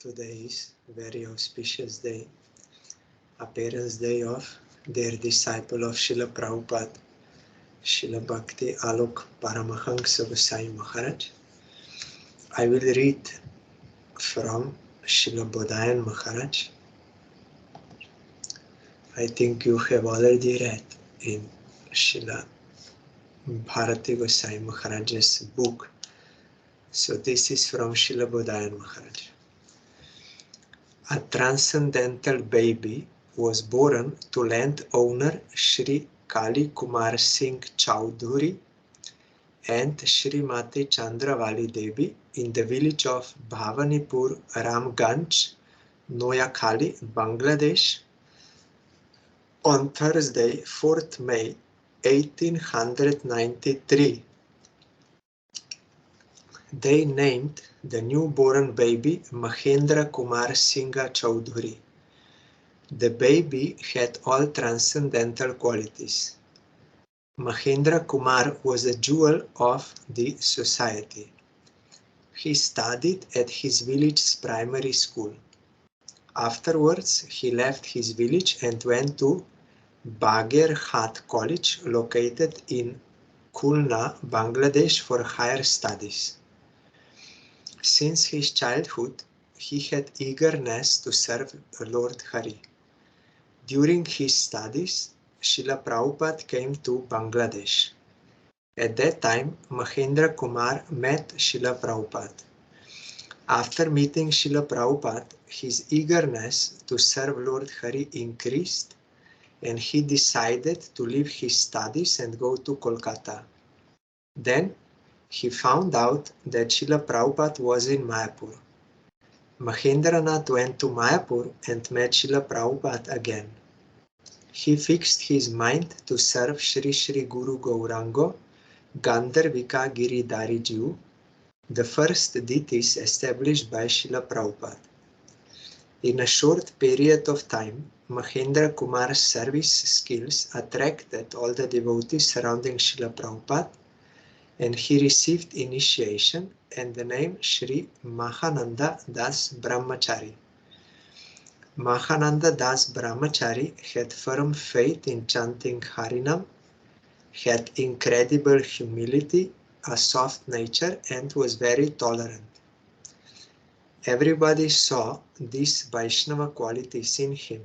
Today is a very auspicious day, appearance day of their disciple of Srila Prabhupada, Srila Bhakti Alok Paramahansa Gosai Maharaj. I will read from Srila Bodhayan Maharaj. I think you have already read in Srila Bharati Gosai Maharaj's book. So this is from Srila Bodhayan Maharaj. A transcendental baby was born to landowner Shri Kali Kumar Singh Chowdhury and Srimati Chandravali Devi in the village of Bhavanipur, Ramganj, Noakhali, Bangladesh on Thursday, 4th May 1893. They named the newborn baby Mahendra Kumar Singha Chowdhury. The baby had all transcendental qualities. Mahendra Kumar was a jewel of the society. He studied at his village's primary school. Afterwards, he left his village and went to Bagherhat College, located in Khulna, Bangladesh, for higher studies. Since his childhood, he had eagerness to serve Lord Hari. During his studies, Srila Prabhupada came to Bangladesh. At that time, Mahendra Kumar met Srila Prabhupada. After meeting Srila Prabhupada, his eagerness to serve Lord Hari increased, and he decided to leave his studies and go to Kolkata. Then, he found out that Srila Prabhupada was in Mayapur. Mahendranath went to Mayapur and met Srila Prabhupada again. He fixed his mind to serve Shri Shri Guru Gaurango, Gandharvika Giridhari Jiu, the first deities established by Srila Prabhupada. In a short period of time, Mahendra Kumar's service skills attracted all the devotees surrounding Srila Prabhupada, and he received initiation and the name Shri Mahananda Das Brahmachari. Mahananda Das Brahmachari had firm faith in chanting Harinam, had incredible humility, a soft nature, and was very tolerant. Everybody saw these Vaishnava qualities in him.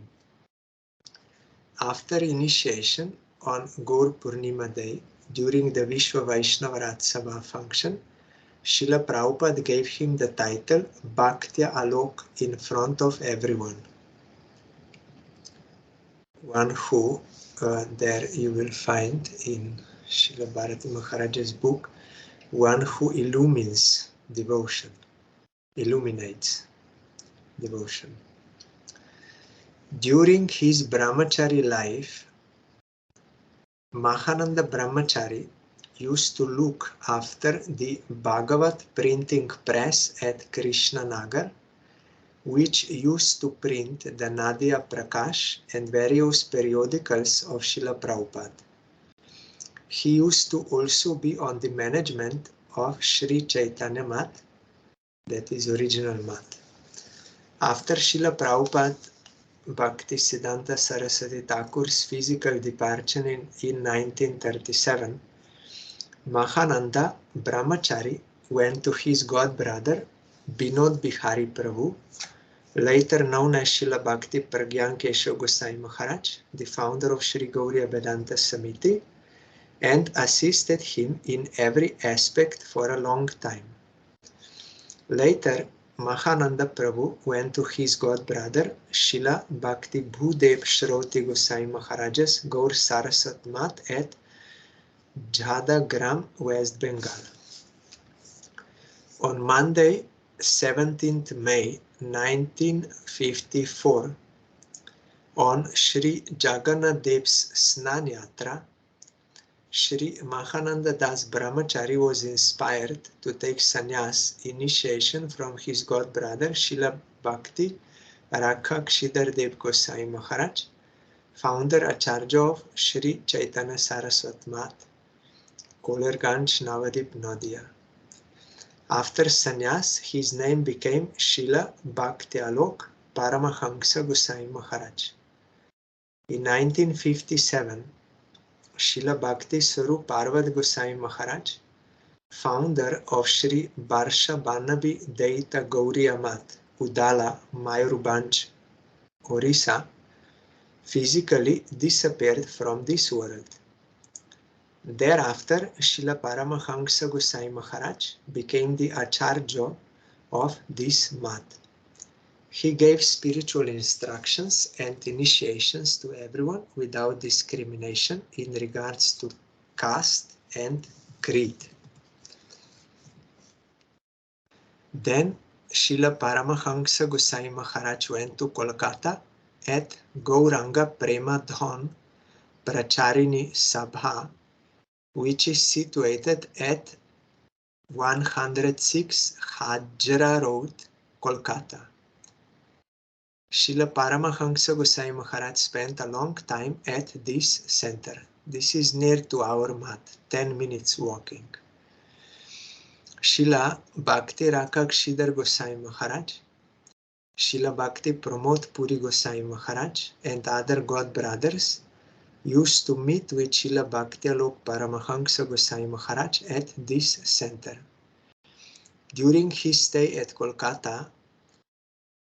After initiation on Gaur Purnima Day, during the Vishwa Vaishnava Ratsabha function, Srila Prabhupada gave him the title Bhaktya Alok in front of everyone. One who, there you will find in Srila Bharati Maharaj's book, one who illumines devotion, illuminates devotion. During his brahmachari life, Mahananda Brahmachari used to look after the Bhagavat printing press at Krishnanagar, which used to print the Nadia Prakash and various periodicals of Srila Prabhupada. He used to also be on the management of Sri Chaitanya Math, that is original Math. After Srila Prabhupada Bhaktisiddhanta Saraswati Thakur's physical departure in 1937, Mahananda Brahmachari went to his godbrother Binod Bihari Prabhu, later known as Srila Bhakti Pragyan Keshav Gosai Maharaj, the founder of Sri Gauriya Vedanta Samiti, and assisted him in every aspect for a long time. Later, Mahananda Prabhu went to his godbrother Srila Bhakti Bhudev Shroti Gosai Maharaj's Gaur Saraswat Mat at Jhadagram, West Bengal. On Monday, 17th May 1954, on Sri Jagannath Dev's Snan Yatra, Sri Mahananda Das Brahmachari was inspired to take sannyas initiation from his godbrother Srila Bhakti Rakhakshidhar Dev Gosai Maharaj, founder Acharya of Sri Chaitanya Saraswat Math, Kolarganj, Navadip, Nadia. After sannyas, his name became Srila Bhaktivinod Paramahamsa Gosai Maharaj. In 1957, Srila Bhakti Swarup Parvat Gosai Maharaj, founder of Sri Barsha Banabi Deita Gauriya Math, Udala, Mayurbanj, Orissa, physically disappeared from this world. Thereafter, Srila Paramahamsa Gosai Maharaj became the Acharya of this math. He gave spiritual instructions and initiations to everyone without discrimination in regards to caste and creed. Then Srila Paramahamsa Gosai Maharaj went to Kolkata at Gauranga Prema Dhan Pracharini Sabha, which is situated at 106 Hajra Road, Kolkata. Srila Paramahamsa Gosai Maharaj spent a long time at this center. This is near to our mat, 10 minutes walking. Srila Bhakti Rakakshidhar Gosai Maharaj, Srila Bhakti Pramod Puri Gosai Maharaj, and other god brothers used to meet with Srila Bhakti Alok Paramahamsa Gosai Maharaj at this center. During his stay at Kolkata,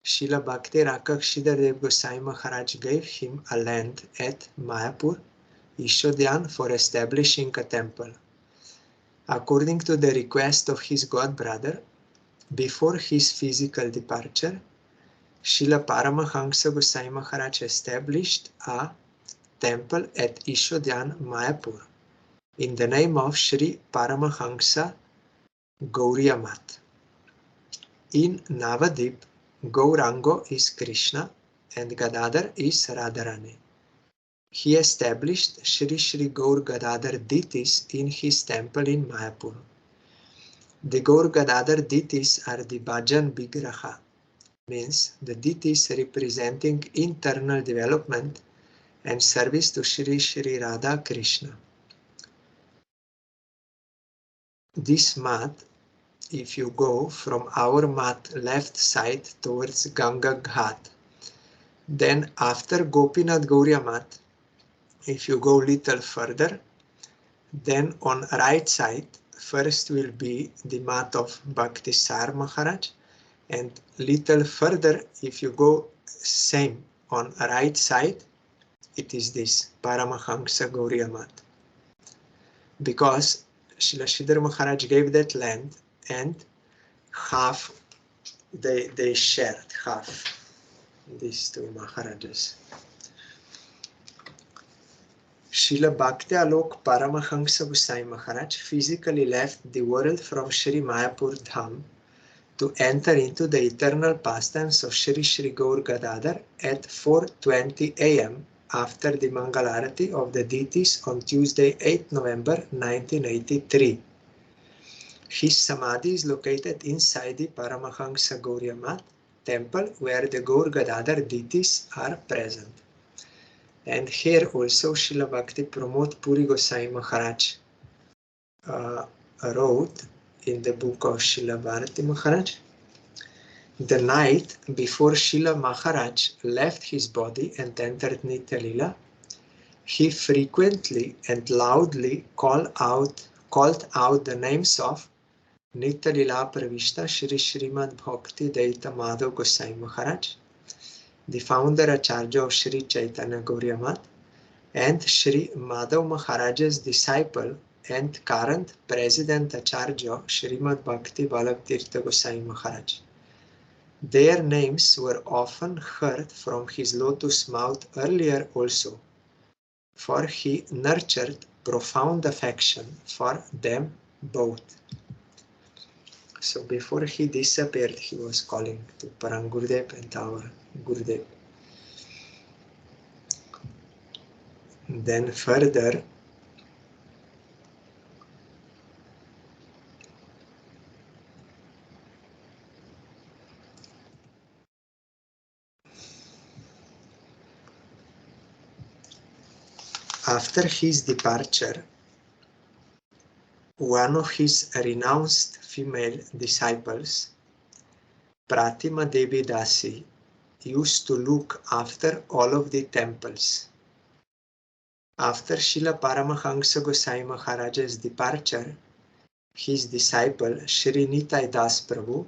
Srila Bhakti Rakakshidhar Dev Gosai Maharaj gave him a land at Mayapur, Ishodhyan, for establishing a temple. According to the request of his god brother, before his physical departure, Srila Paramahamsa Gosai Maharaj established a temple at Ishodhyan, Mayapur, in the name of Sri Paramahamsa Gauriya Math. In Navadip, Gaurango is Krishna and Gadadhar is Radharani. He established Shri Shri Gaur Gadadhar deities in his temple in Mayapur. The Gaur Gadadhar deities are the Bhajan Vigraha, means the deities representing internal development and service to Shri Shri Radha Krishna. This mat, if you go from our mat left side towards Ganga Ghat, then after Gopinath Gauriya Mat, if you go little further, then on right side, first will be the mat of Bhaktisar Maharaj, and little further, if you go same on right side, it is this Paramahamsa Gauriya Mat. Because Srila Sridhar Maharaj gave that land and half they shared, half, these two Maharajas. Srila Bhakti Alok Paramahamsa Gosai Maharaj physically left the world from Sri Mayapur Dham to enter into the eternal pastimes of Shri Shri Gaur Gadadhar at 4:20 a.m. after the Mangalarati of the deities on Tuesday, 8 November 1983. His samadhi is located inside the Paramahamsa Gauriya Math temple where the Gaur Gadadhar deities are present. And here also Srila Bhakti Pramod Puri Gosai Maharaj wrote in the book of Srila Bharati Maharaj, the night before Srila Maharaj left his body and entered Nitya Lila, he frequently and loudly called out the names of Nitya Lila Pravishta Shri Srimad Bhakti Deita Madhav Gosai Maharaj, the founder Acharya of Sri Chaitanya Gauriya Math, and Sri Madhav Maharaj's disciple and current President Acharya Srimad Bhakti Vallabh Tirtha Gosai Maharaj. Their names were often heard from his lotus mouth earlier also, for he nurtured profound affection for them both. So before he disappeared, he was calling to Parang Gurudev and our Gurudev. Then further, after his departure, one of his renounced female disciples, Pratima Devi Dasi, used to look after all of the temples. After Srila Paramahansa Gosai Maharaj's departure, his disciple Shri Nitai Das Prabhu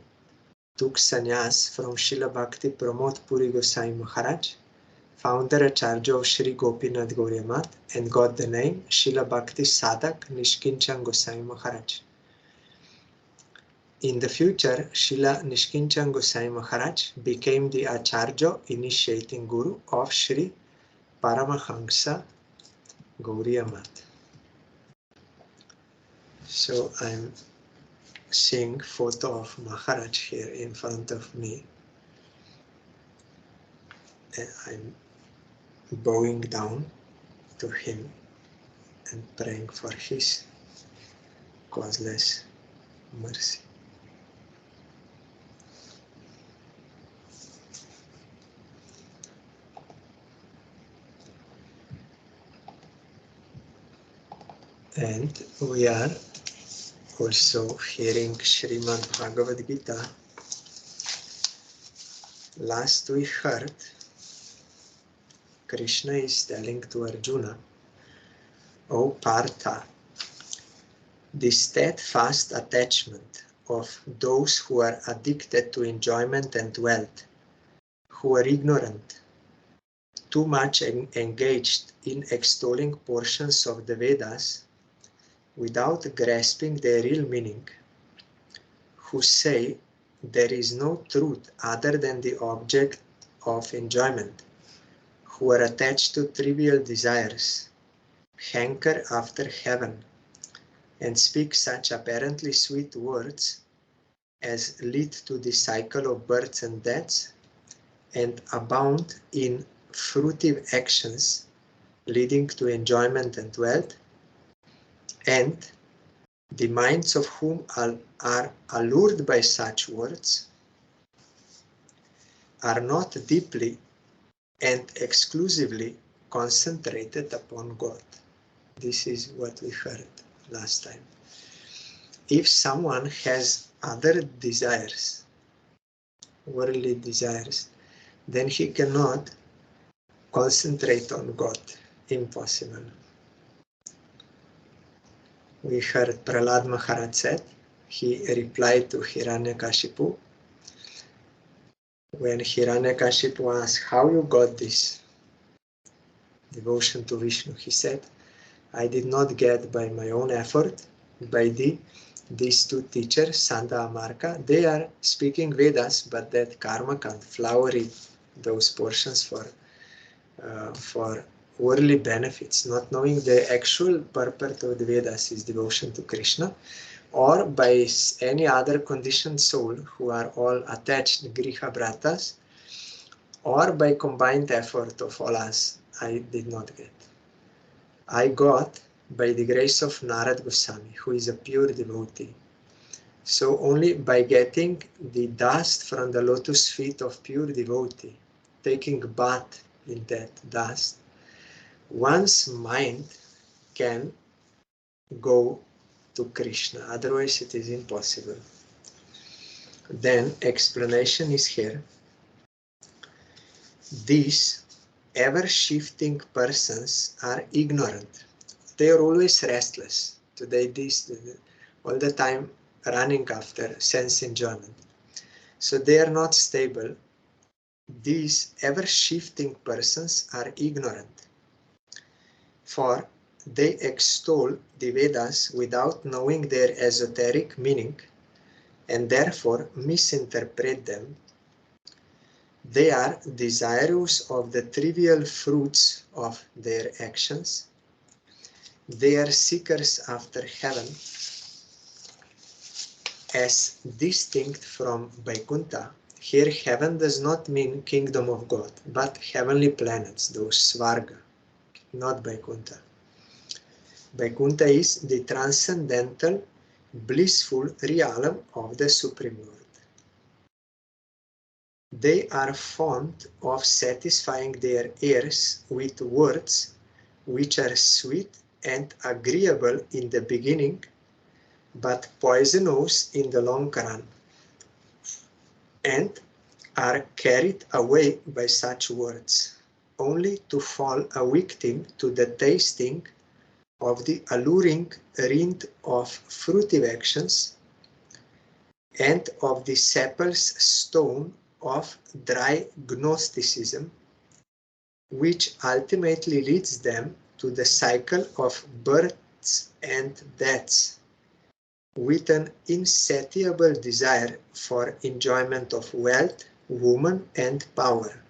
took sannyas from Srila Bhakti Pramod Puri Gosai Maharaj, founder Acharya of Shri Gopinath Gauriya Math, and got the name Srila Bhakti Sadak Nishkinchan Gosai Maharaj. In the future, Srila Nishkinchan Gosai Maharaj became the Acharya initiating Guru of Shri Paramahansa Gauriya Math. So I'm seeing photo of Maharaj here in front of me, and I'm bowing down to him and praying for his causeless mercy. And we are also hearing Srimad Bhagavad Gita. Last we heard, Krishna is telling to Arjuna, O Partha, the steadfast attachment of those who are addicted to enjoyment and wealth, who are ignorant, too much engaged in extolling portions of the Vedas without grasping their real meaning, who say there is no truth other than the object of enjoyment, who are attached to trivial desires, hanker after heaven, and speak such apparently sweet words as lead to the cycle of births and deaths, and abound in fruitive actions leading to enjoyment and wealth, and the minds of whom are allured by such words are not deeply and exclusively concentrated upon God. This is what we heard last time. If someone has other desires, worldly desires, then he cannot concentrate on God. Impossible. We heard Prahlad Maharaj said, he replied to Hiranyakashipu, when Hiranyakashipu asked, how you got this devotion to Vishnu, he said, I did not get by my own effort, by these two teachers, Sanda Amarka. They are speaking Vedas, but that karma can't flower those portions for worldly benefits, not knowing the actual purport of the Vedas is devotion to Krishna, or by any other conditioned soul who are all attached Griha Bratas, or by combined effort of all us. I did not get. I got by the grace of Narad Goswami, who is a pure devotee. So only by getting the dust from the lotus feet of pure devotee, taking bath in that dust, one's mind can go to Krishna. Otherwise it is impossible. Then explanation is here. These ever-shifting persons are ignorant. They are always restless. Today, all the time running after sense enjoyment. So they are not stable. These ever-shifting persons are ignorant. For they extol the Vedas without knowing their esoteric meaning, and therefore misinterpret them. They are desirous of the trivial fruits of their actions. They are seekers after heaven, as distinct from Vaikuntha. Here heaven does not mean kingdom of God, but heavenly planets, those Svarga, not Vaikuntha. Vaikuntha is the transcendental, blissful realm of the Supreme Lord. They are fond of satisfying their ears with words which are sweet and agreeable in the beginning, but poisonous in the long run, and are carried away by such words, only to fall a victim to the tasting of the alluring rind of fruitive actions and of the Seppel's stone of dry Gnosticism, which ultimately leads them to the cycle of births and deaths, with an insatiable desire for enjoyment of wealth, woman, and power.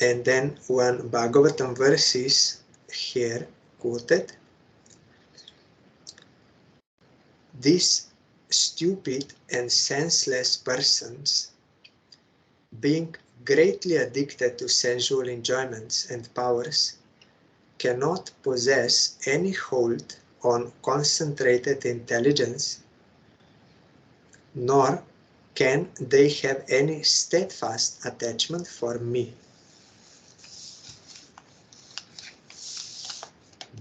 And then one Bhagavatam verse is here quoted. These stupid and senseless persons, being greatly addicted to sensual enjoyments and powers, cannot possess any hold on concentrated intelligence, nor can they have any steadfast attachment for me.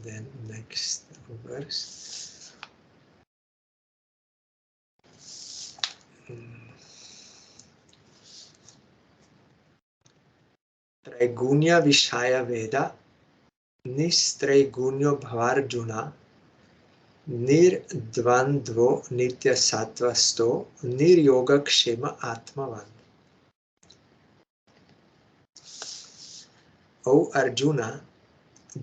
Then next verse. Traigunya Vishaya Veda Nistraigunya Bhavarjuna Nirdvandvo Nitya Sattvasto Niryoga Kshema Atmavan. O Arjuna,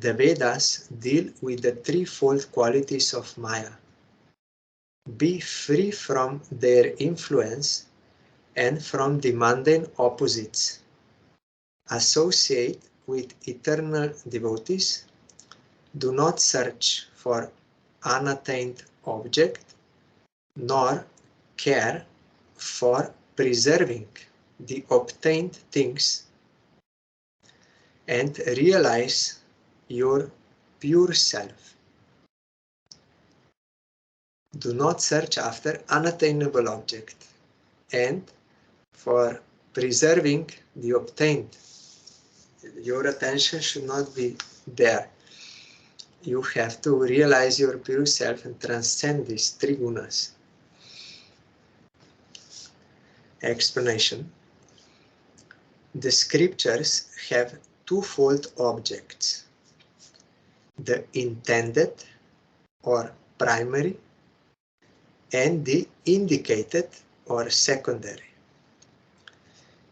the Vedas deal with the threefold qualities of Maya. Be free from their influence and from the mundane opposites. Associate with eternal devotees. Do not search for unattained object, nor care for preserving the obtained things, and realize your pure self. Do not search after unattainable object, and for preserving the obtained. Your attention should not be there. You have to realize your pure self and transcend these three gunas. Explanation. The scriptures have twofold objects: the intended or primary and the indicated or secondary.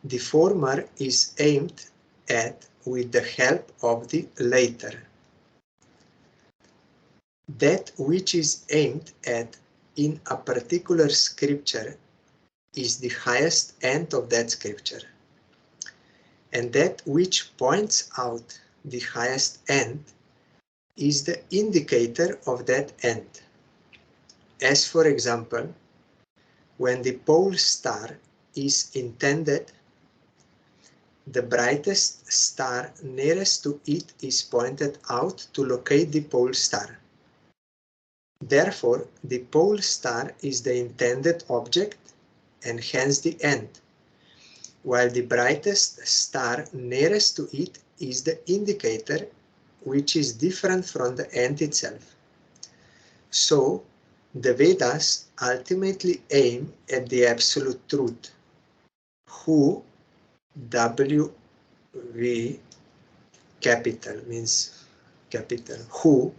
The former is aimed at with the help of the later. That which is aimed at in a particular scripture is the highest end of that scripture, and that which points out the highest end is the indicator of that end. As for example, when the pole star is intended, the brightest star nearest to it is pointed out to locate the pole star. Therefore, the pole star is the intended object and hence the end, while the brightest star nearest to it is the indicator, which is different from the end itself. So, the Vedas ultimately aim at the absolute truth, who, W-V capital means capital, who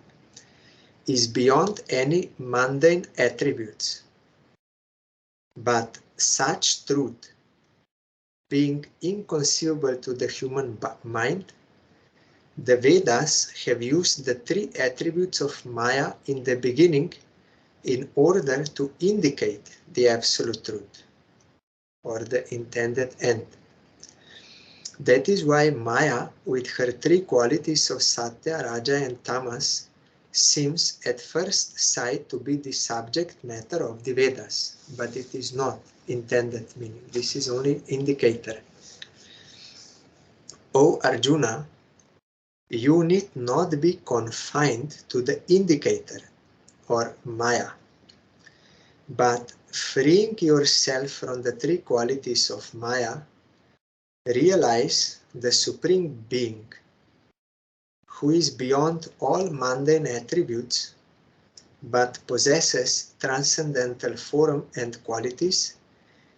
is beyond any mundane attributes. But such truth, being inconceivable to the human mind, the Vedas have used the three attributes of Maya in the beginning in order to indicate the absolute truth, or the intended end. That is why Maya, with her three qualities of Satya, Raja and Tamas, seems at first sight to be the subject matter of the Vedas, but it is not intended meaning. This is only indicator. O Arjuna, you need not be confined to the indicator or Maya, but freeing yourself from the three qualities of Maya, realize the Supreme Being, who is beyond all mundane attributes but possesses transcendental form and qualities,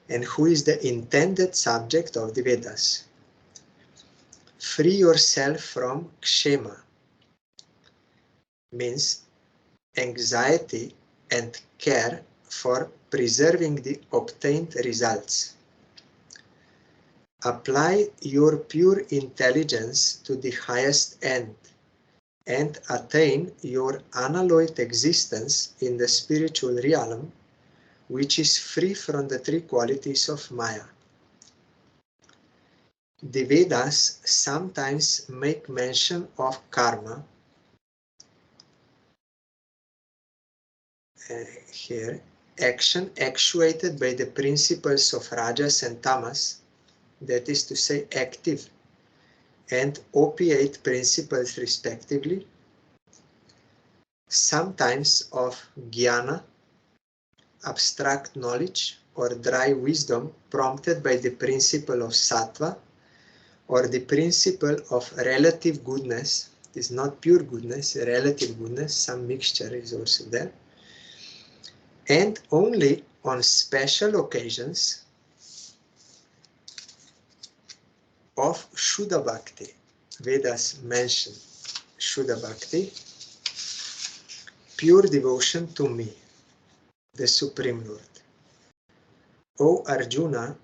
and who is the intended subject of the Vedas. Free yourself from kshema, means anxiety and care for preserving the obtained results. Apply your pure intelligence to the highest end and attain your unalloyed existence in the spiritual realm, which is free from the three qualities of Maya. The Vedas sometimes make mention of karma. Here, action actuated by the principles of Rajas and Tamas, that is to say active and opiate principles respectively, sometimes of jnana, abstract knowledge, or dry wisdom prompted by the principle of sattva, or the principle of relative goodness. It is not pure goodness, relative goodness, some mixture is also there. And only on special occasions of Shuddha Bhakti. Vedas mention Shuddha Bhakti, pure devotion to me, the Supreme Lord. O Arjuna,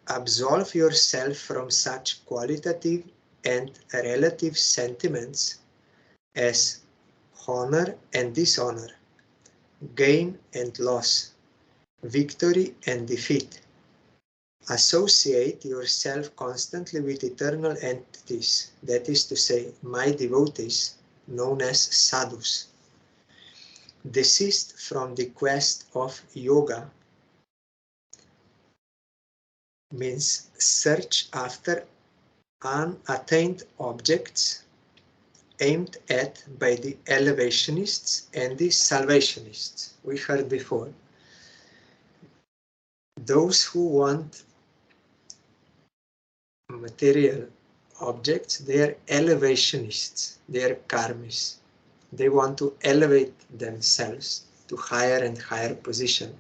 absolve yourself from such qualitative and relative sentiments as honor and dishonor, gain and loss, victory and defeat. Associate yourself constantly with eternal entities, that is to say, my devotees, known as sadhus. Desist from the quest of yoga, means search after unattained objects aimed at by the elevationists and the salvationists. We heard before. Those who want material objects, they are elevationists, they are karmis. They want to elevate themselves to higher and higher position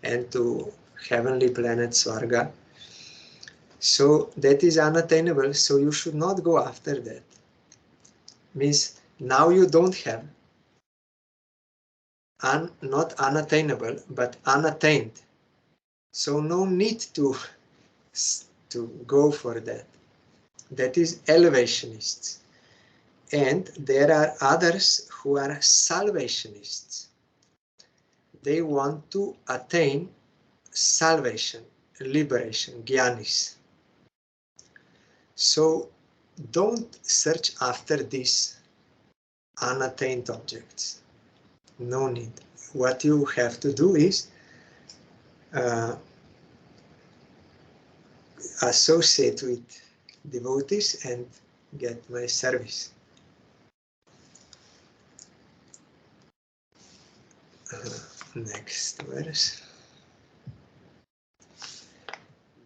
and to heavenly planet Swarga. So that is unattainable, so you should not go after that. Means now you don't have, not unattainable, but unattained. So no need to go for that. That is elevationists. And there are others who are salvationists. They want to attain salvation, liberation, jnanis. So don't search after these unattained objects. No need. What you have to do is associate with devotees and get my service. Next verse.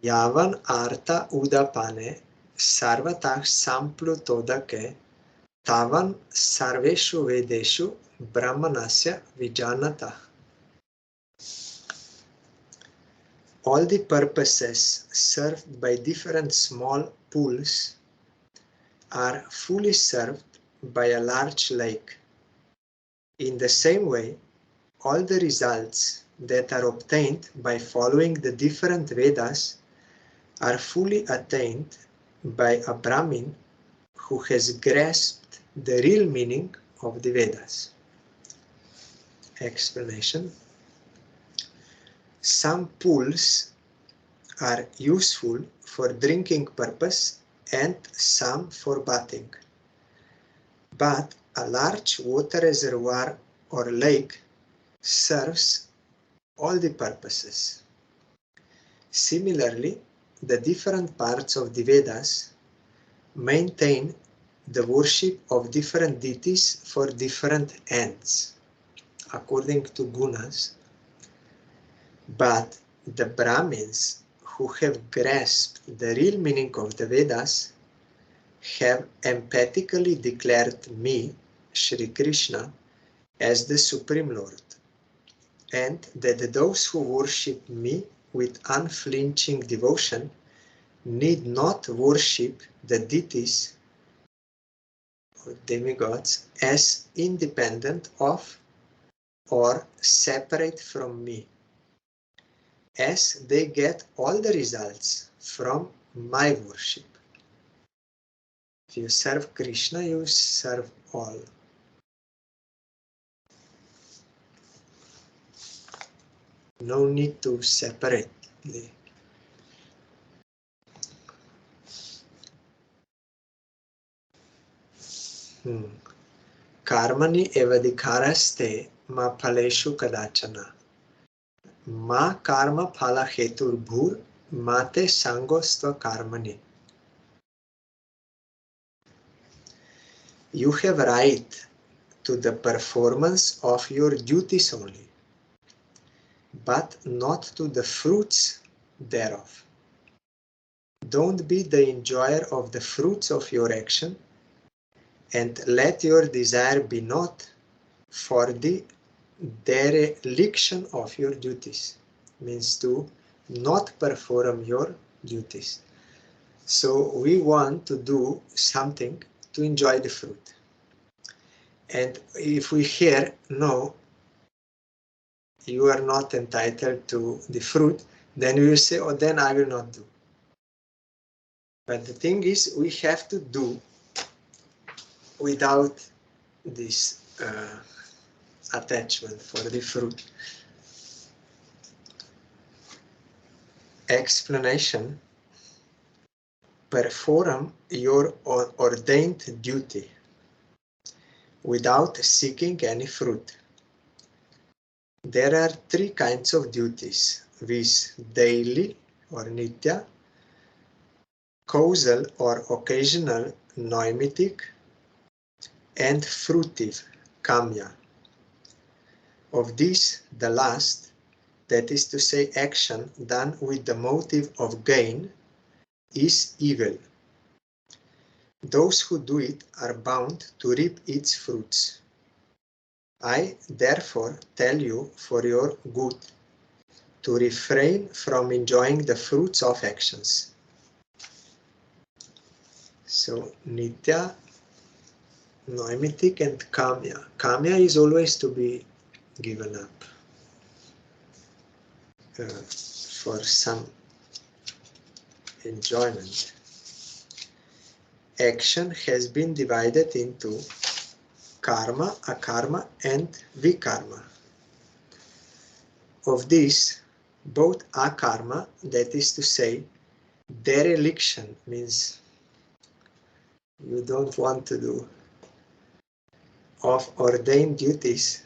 Yavan arta udapane sarvatah samplutodake tavan sarveshu vedeshu brahmanasya vijanata. All the purposes served by different small pools are fully served by a large lake. In the same way, all the results that are obtained by following the different Vedas are fully attained by a Brahmin who has grasped the real meaning of the Vedas. Explanation. Some pools are useful for drinking purpose and some for bathing. But a large water reservoir or lake serves all the purposes. Similarly, the different parts of the Vedas maintain the worship of different deities for different ends, according to gunas. But the Brahmins who have grasped the real meaning of the Vedas have emphatically declared me, Shri Krishna, as the Supreme Lord, and that those who worship me with unflinching devotion need not worship the deities or demigods as independent of or separate from me, as they get all the results from my worship. If you serve Krishna, you serve all. No need to separate. Karmani evadikaraste ma phaleshu kadachana. Ma karma phala hetur bhur mate sangostva karmani. You have right to the performance of your duties only, but not to the fruits thereof. Don't be the enjoyer of the fruits of your action, and let your desire be not for the dereliction of your duties. Means to not perform your duties. So we want to do something to enjoy the fruit. And if we hear, no, you are not entitled to the fruit, then we will say, oh, then I will not do. But the thing is, we have to do without this attachment for the fruit. Explanation: perform your ordained duty without seeking any fruit. There are three kinds of duties, viz. Daily or nitya, causal or occasional noimitic, and fruitive kamya. Of these, the last, that is to say action done with the motive of gain, is evil. Those who do it are bound to reap its fruits. I therefore tell you for your good to refrain from enjoying the fruits of actions. So nitya, noimitic, and kamya. Kamya is always to be given up for some enjoyment. Action has been divided into karma, akarma, and vikarma. Of these, both akarma, that is to say, dereliction, means you don't want to do, of ordained duties,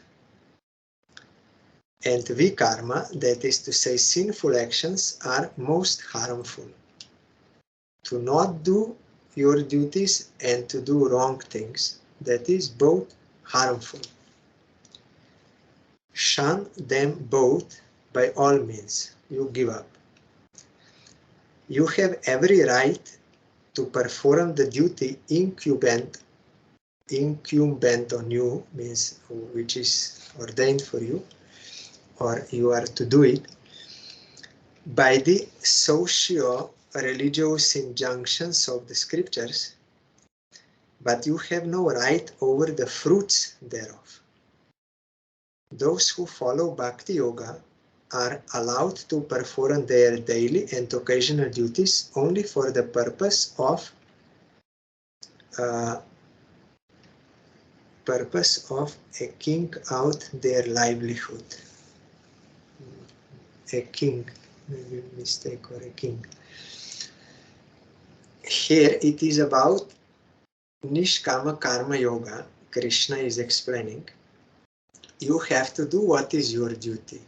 and vikarma, that is to say, sinful actions, are most harmful. To not do your duties and to do wrong things, that is both harmful. Shun them both by all means. You give up. You have every right to perform the duty incumbent on you, means which is ordained for you, or you are to do it, by the socio-religious injunctions of the scriptures, but you have no right over the fruits thereof. Those who follow Bhakti Yoga are allowed to perform their daily and occasional duties only for the purpose of eking out their livelihood. A king, maybe mistake, or a king. Here it is about Nishkama Karma Yoga. Krishna is explaining. You have to do what is your duty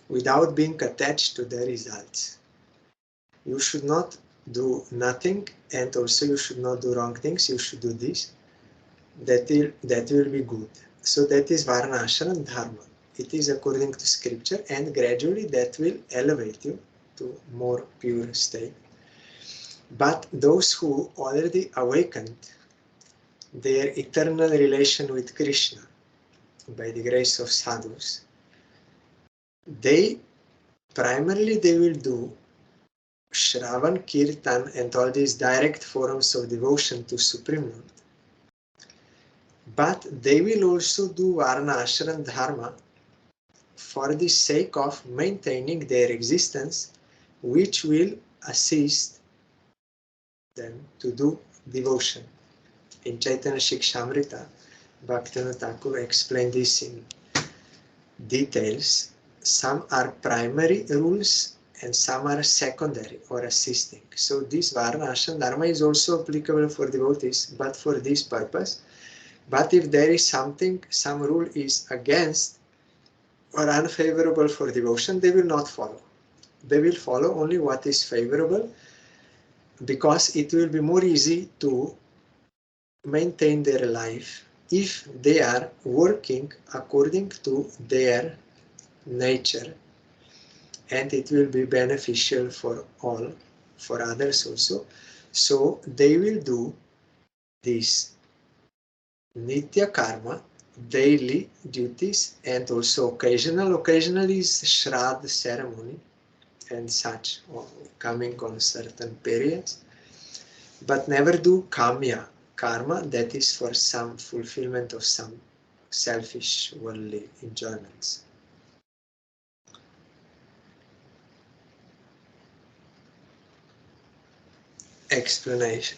without being attached to the results. You should not do nothing, and also you should not do wrong things. You should do this. That will be good. So that is Varna Ashram Dharma. It is according to scripture, and gradually that will elevate you to more pure state. But those who already awakened their eternal relation with Krishna, by the grace of sadhus, they primarily will do Shravan, Kirtan and all these direct forms of devotion to Supreme Lord. But they will also do Varna, Ashram, Dharma for the sake of maintaining their existence, which will assist them to do devotion. In Chaitanya Shikshamrita, Bhaktivinod Thakur explained this in details. Some are primary rules and some are secondary or assisting. So this Varna, Ashram, Dharma is also applicable for devotees, but for this purpose. But if there is something, some rule is against or unfavorable for devotion, they will not follow. They will follow only what is favorable, because it will be more easy to maintain their life if they are working according to their nature, and it will be beneficial for all, for others also. So they will do this Nitya karma, daily duties, and also occasional is Shraddha ceremony and such, coming on certain periods, but never do Kamya karma, that is for some fulfillment of some selfish worldly enjoyments. Explanation.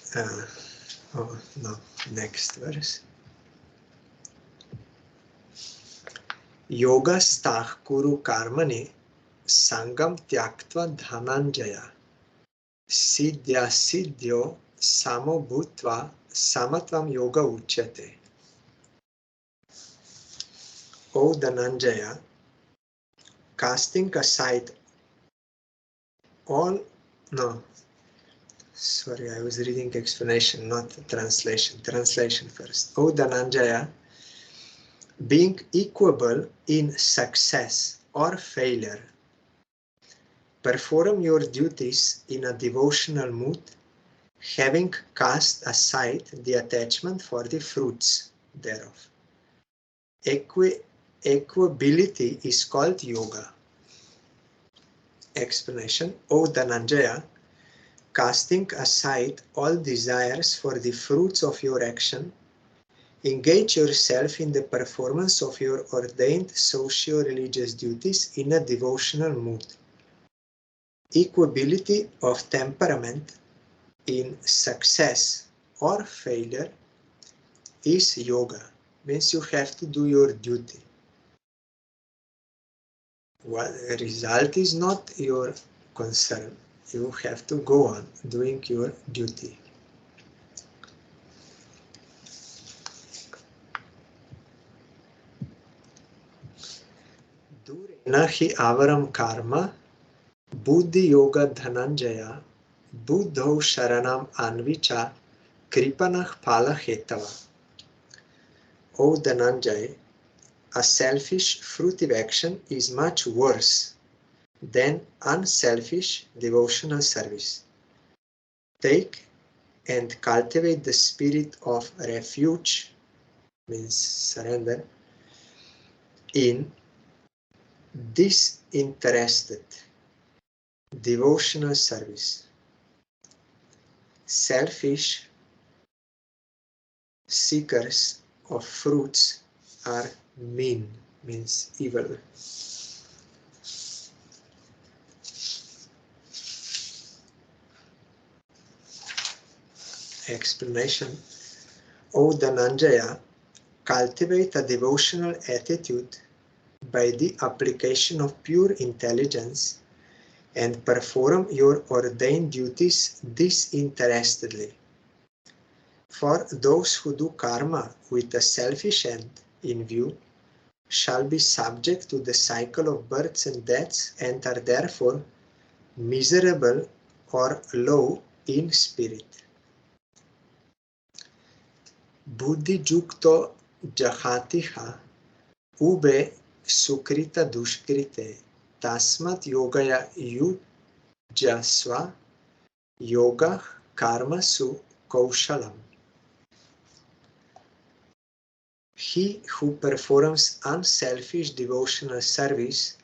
Next verse. Yogastah kuru karmane sangam tyaktva dhananjaya siddhya siddhyo samo bhutva samatvam yoga uchyate. O Dhananjaya, casting aside all, I was reading explanation, not translation. Translation first. O Dhananjaya, being equable in success or failure, perform your duties in a devotional mood, having cast aside the attachment for the fruits thereof. Equability is called yoga. Explanation. O Dhananjaya, casting aside all desires for the fruits of your action, engage yourself in the performance of your ordained socio-religious duties in a devotional mood. Equability of temperament in success or failure is yoga. Means you have to do your duty. What result is not your concern. You have to go on doing your duty. Durena hi avaram karma buddhi yoga dhananjaya buddho sharanam anvicha kripanah pala hetava. O Dhananjaya, a selfish fruitive action is much worse than unselfish devotional service. Take and cultivate the spirit of refuge, means surrender, in disinterested devotional service. Selfish seekers of fruits are mean, means evil. Explanation. O Dhananjaya, cultivate a devotional attitude by the application of pure intelligence and perform your ordained duties disinterestedly. For those who do karma with a selfish end in view shall be subject to the cycle of births and deaths and are therefore miserable or low in spirit. Buddhi jukto jahatiha ube sukrita dushkrite tasmat yogaya yujasva yoga karma su kaushalam. He who performs unselfish devotional service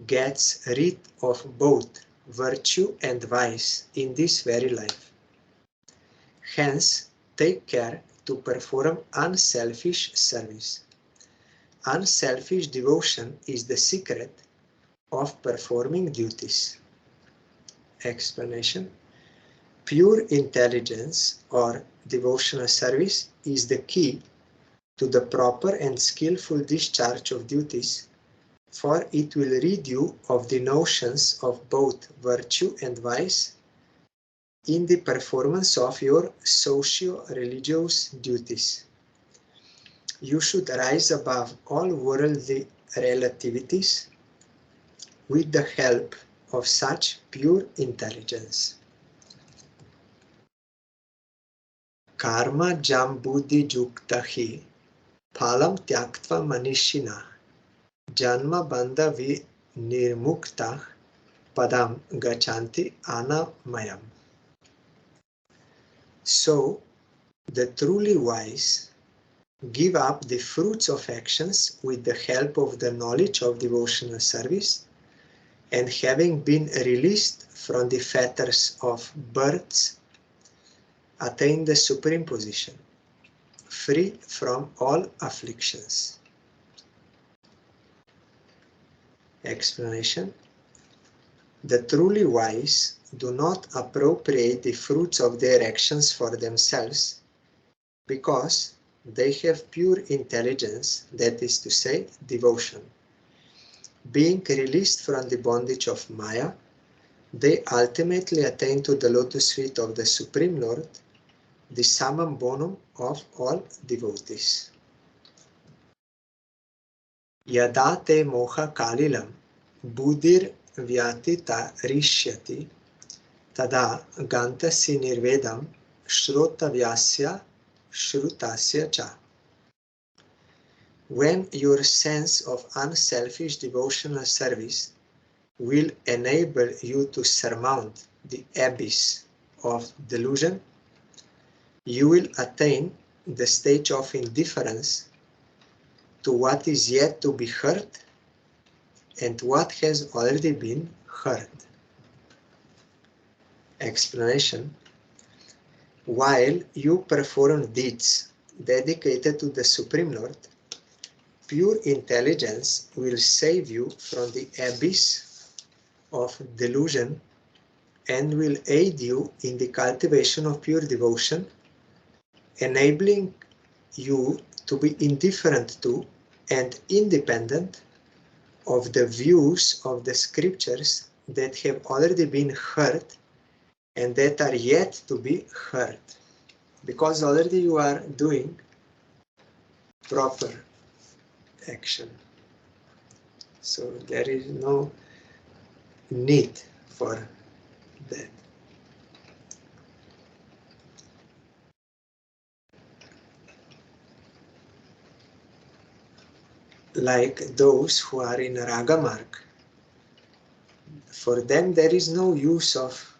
gets rid of both virtue and vice in this very life. Hence, take care to perform unselfish service. Unselfish devotion is the secret of performing duties. Explanation. Pure intelligence or devotional service is the key to the proper and skillful discharge of duties, for it will rid you of the notions of both virtue and vice in the performance of your socio-religious duties. You should rise above all worldly relativities with the help of such pure intelligence. Karma jam buddhi jukta hi phalam tyaktva manishina janma bandha vi nirmukta padam gachanti anamayam. So, the truly wise give up the fruits of actions with the help of the knowledge of devotional service, and having been released from the fetters of births, attain the supreme position, free from all afflictions. Explanation. The truly wise do not appropriate the fruits of their actions for themselves, because they have pure intelligence, that is to say, devotion. Being released from the bondage of Maya, they ultimately attain to the lotus feet of the Supreme Lord, the summum bonum of all devotees. Yada te moha kalilam buddhir vyatita rishyati tada gantasi nirvedam shrotavyasya shrutasya cha. When your sense of unselfish devotional service will enable you to surmount the abyss of delusion, you will attain the stage of indifference to what is yet to be heard and what has already been heard. Explanation. While you perform deeds dedicated to the Supreme Lord, pure intelligence will save you from the abyss of delusion and will aid you in the cultivation of pure devotion, enabling you to be indifferent to and independent of the views of the scriptures that have already been heard and that are yet to be heard, because already you are doing proper action. So there is no need for that. Like those who are in Raga Marg, for them there is no use of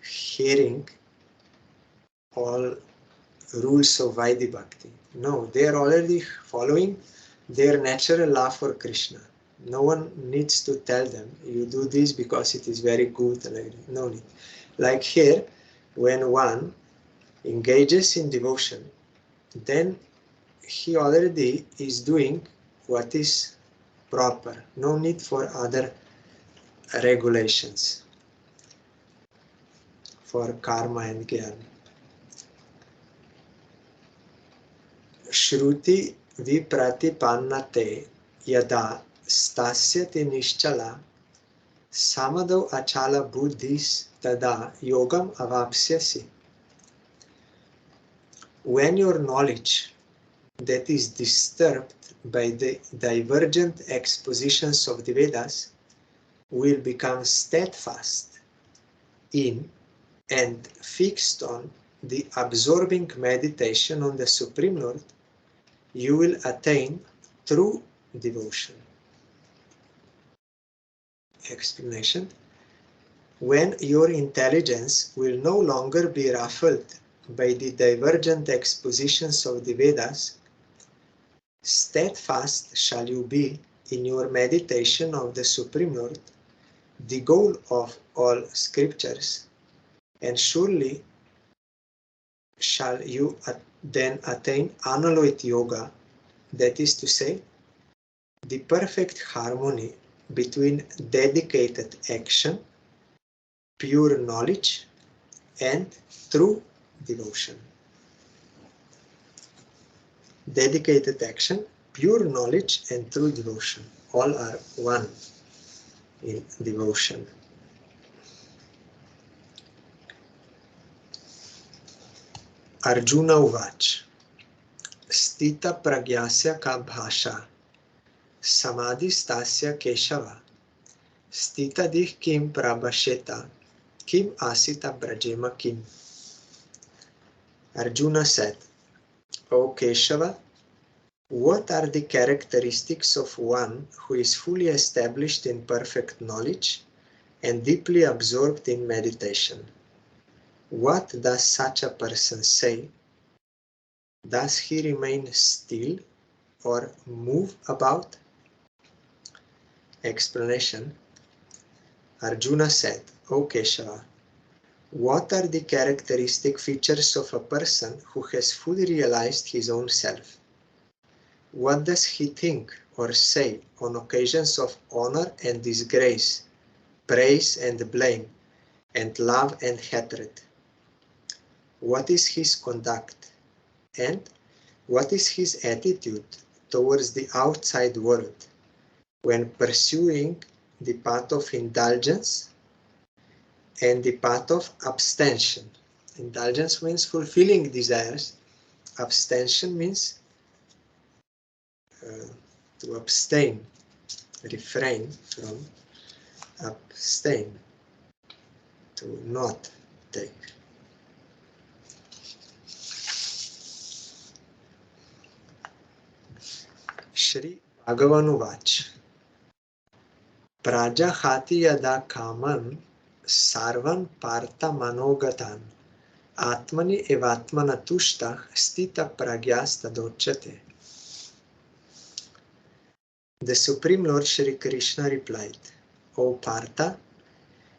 hearing all rules of Vaidhi Bhakti. No, they are already following their natural love for Krishna. No one needs to tell them, you do this because it is very good. No need. Like here, when one engages in devotion, then he already is doing what is proper. No need for other regulations for karma and jnana. Shruti vipratipannate yada stasyati nischala samadho achala buddhis tada yogam avapsyasi. When your knowledge that is disturbed by the divergent expositions of the Vedas will become steadfast in and fixed on the absorbing meditation on the Supreme Lord, you will attain true devotion. Explanation. When your intelligence will no longer be ruffled by the divergent expositions of the Vedas, Steadfast shall you be in your meditation of the Supreme Lord, the goal of all scriptures, and surely shall you then attain unalloyed yoga, that is to say, the perfect harmony between dedicated action, pure knowledge, and true devotion. Dedicated action, pure knowledge, and true devotion. All are one in devotion. Arjuna Uvach. Stita pragyasya ka bhasha, samadhi stasya keshava, stita dih kim prabhasheta, kim asita brajema kim. Arjuna said, O Keshava, what are the characteristics of one who is fully established in perfect knowledge and deeply absorbed in meditation? What does such a person say? Does he remain still or move about? Explanation. Arjuna said, O Keshava, what are the characteristic features of a person who has fully realized his own self? What does he think or say on occasions of honor and disgrace, praise and blame, and love and hatred? What is his conduct? And what is his attitude towards the outside world when pursuing the path of indulgence and the path of abstention? Indulgence means fulfilling desires. Abstention means to abstain, refrain from, abstain, to not take. Shri Bhagavan Vach. Prajahati yada kaman sarvan partha manogatan atmani evatmana tushta stita pragyasta dochyate. The Supreme Lord Shri Krishna replied, O Partha,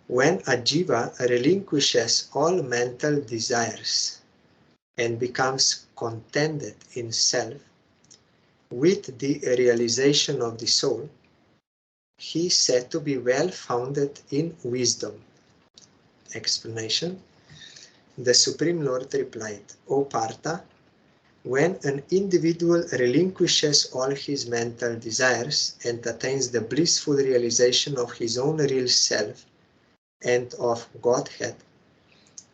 when a jiva relinquishes all mental desires and becomes contented in self with the realization of the soul, he is said to be well founded in wisdom. Explanation. The Supreme Lord replied, O Partha, when an individual relinquishes all his mental desires and attains the blissful realization of his own real self and of Godhead,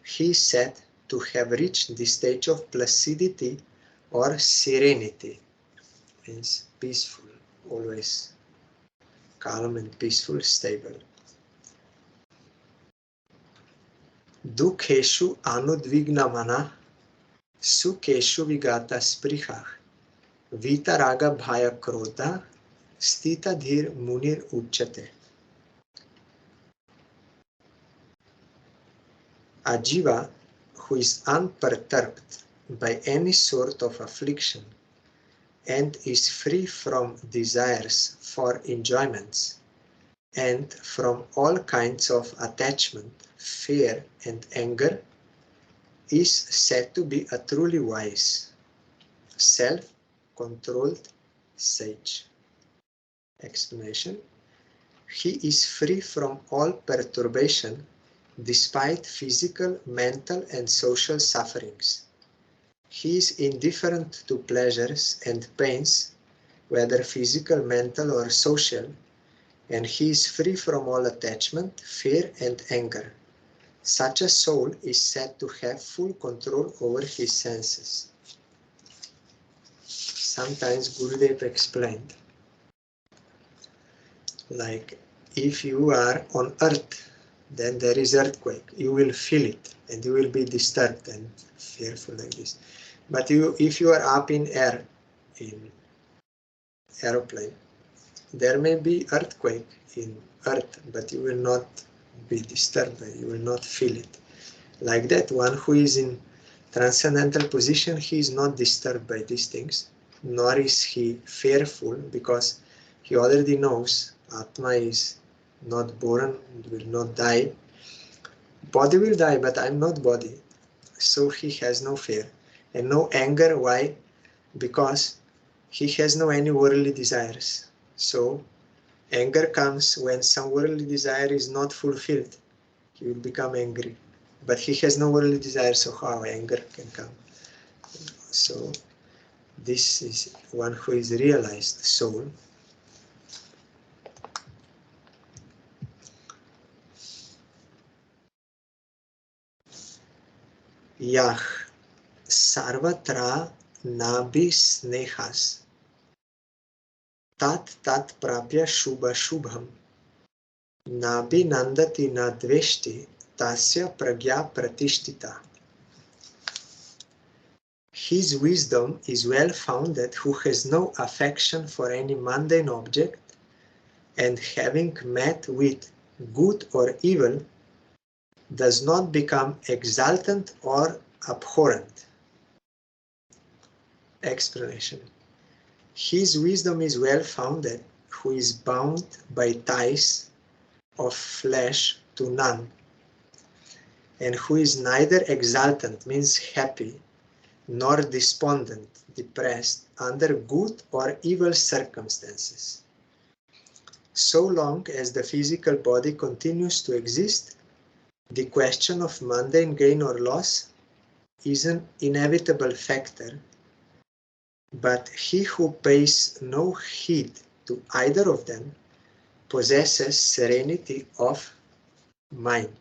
he is said to have reached the stage of placidity or serenity. Means peaceful, always calm and peaceful, stable. Dukheshu anudvignamana Sukeshu vigata spriha vitaraga bhaya krodha stita dhir munir uchate. A jiva who is unperturbed by any sort of affliction and is free from desires for enjoyments and from all kinds of attachment, fear and anger is said to be a truly wise, self-controlled sage. Explanation. He is free from all perturbation despite physical, mental and social sufferings. He is indifferent to pleasures and pains, whether physical, mental or social, and he is free from all attachment, fear and anger. Such a soul is said to have full control over his senses. Sometimes Gurudev explained, like if you are on earth, then there is earthquake. You will feel it and you will be disturbed and fearful like this. But if you are up in air, in aeroplane, there may be earthquake in earth, but you will not be disturbed by it. You will not feel it. Like that, one who is in transcendental position, he is not disturbed by these things. nor is he fearful, because he already knows Atma is not born, will not die. Body will die, but I'm not body. So he has no fear and no anger. Why? Because he has no any worldly desires. So anger comes when some worldly desire is not fulfilled. He will become angry. But he has no worldly desire, so how anger can come? So this is one who is realized soul. Yah sarvatra nabhi snehas tat tat prapya shubha shubham nabhi nandati nadveshti tasya pragya pratishtita. His wisdom is well founded who has no affection for any mundane object, and having met with good or evil does not become exultant or abhorrent. Explanation. His wisdom is well founded who is bound by ties of flesh to none, and who is neither exultant, means happy, nor despondent, depressed, under good or evil circumstances. So long as the physical body continues to exist, the question of mundane gain or loss is an inevitable factor, but he who pays no heed to either of them possesses serenity of mind.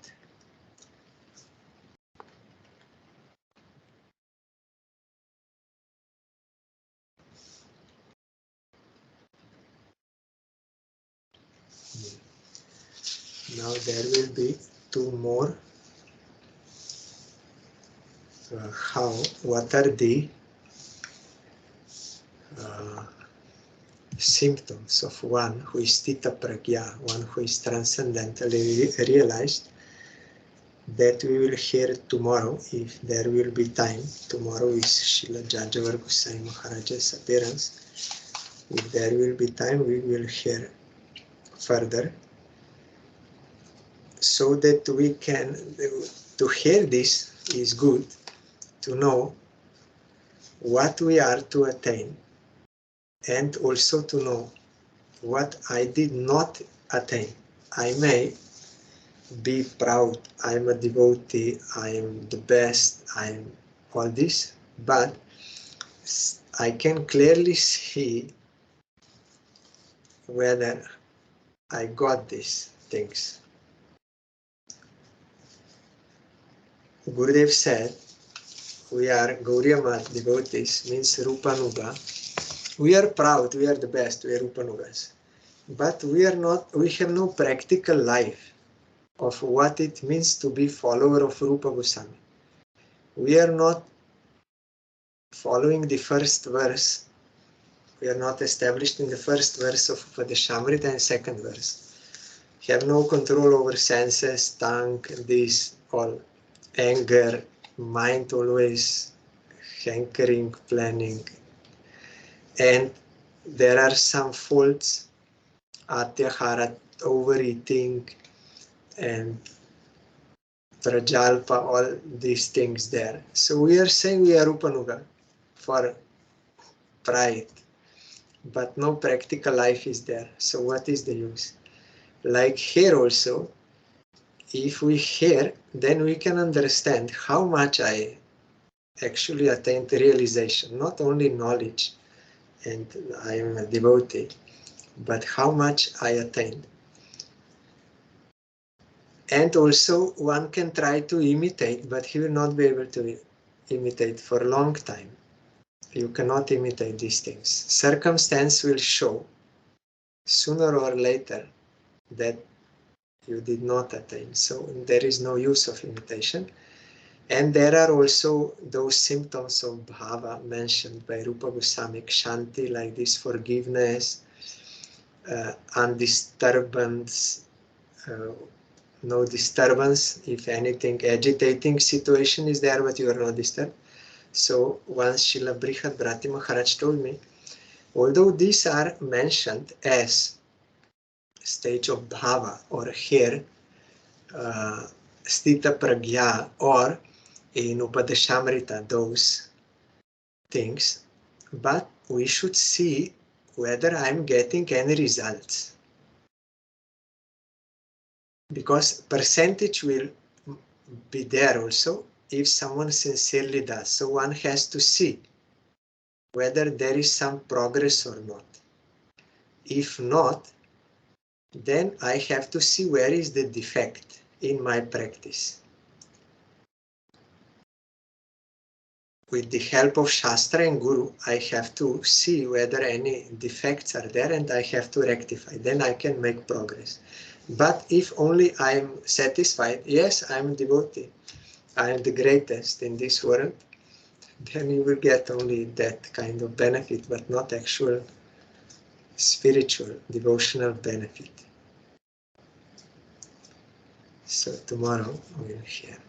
Now there will be two more. What are the symptoms of one who is Tita Pragya, one who is transcendentally realized? That we will hear tomorrow, if there will be time. Tomorrow is Srila Jajavar Goswami Maharaj's appearance. If there will be time, we will hear further, so that we can, to hear this is good, to know what we are to attain, and also to know what I did not attain. I may be proud, I'm a devotee, I am the best, I am all this, but I can clearly see whether I got these things. Gurudev said, we are Gauriya Mat devotees, means Rupanuga. We are proud, we are the best, we are Rupanugas. But we are not, we have no practical life of what it means to be follower of Rupa Goswami. We are not following the first verse. We are not established in the first verse of Upadeshamrita and second verse. We have no control over senses, tongue, this, all. Anger, mind always hankering, planning. And there are some faults, atyahara, overeating, and prajalpa, all these things there. So we are saying we are Upanuga for pride, but no practical life is there. So what is the use? Like here also, if we hear, then we can understand how much I actually attained realization, not only knowledge, and I am a devotee, but how much I attained. And also one can try to imitate, but he will not be able to imitate for a long time. You cannot imitate these things. Circumstance will show sooner or later that you did not attain. So there is no use of imitation. And there are also those symptoms of bhava mentioned by Rupa Goswami, Kshanti, like this, forgiveness, undisturbance, no disturbance. If anything, agitating situation is there, but you are not disturbed. So once Srila Brihad Bharati Maharaj told me Although these are mentioned as stage of bhava, or here sthita pragya, or in Upadeshamrita, those things, but we should see whether I'm getting any results, because percentage will be there also if someone sincerely does. So one has to see whether there is some progress or not. If not, then I have to see where is the defect in my practice. With the help of Shastra and Guru, I have to see whether any defects are there and I have to rectify. Then I can make progress. But if only I am satisfied, yes, I am a devotee, I am the greatest in this world, then you will get only that kind of benefit, but not actual spiritual, devotional benefit. So tomorrow we will share.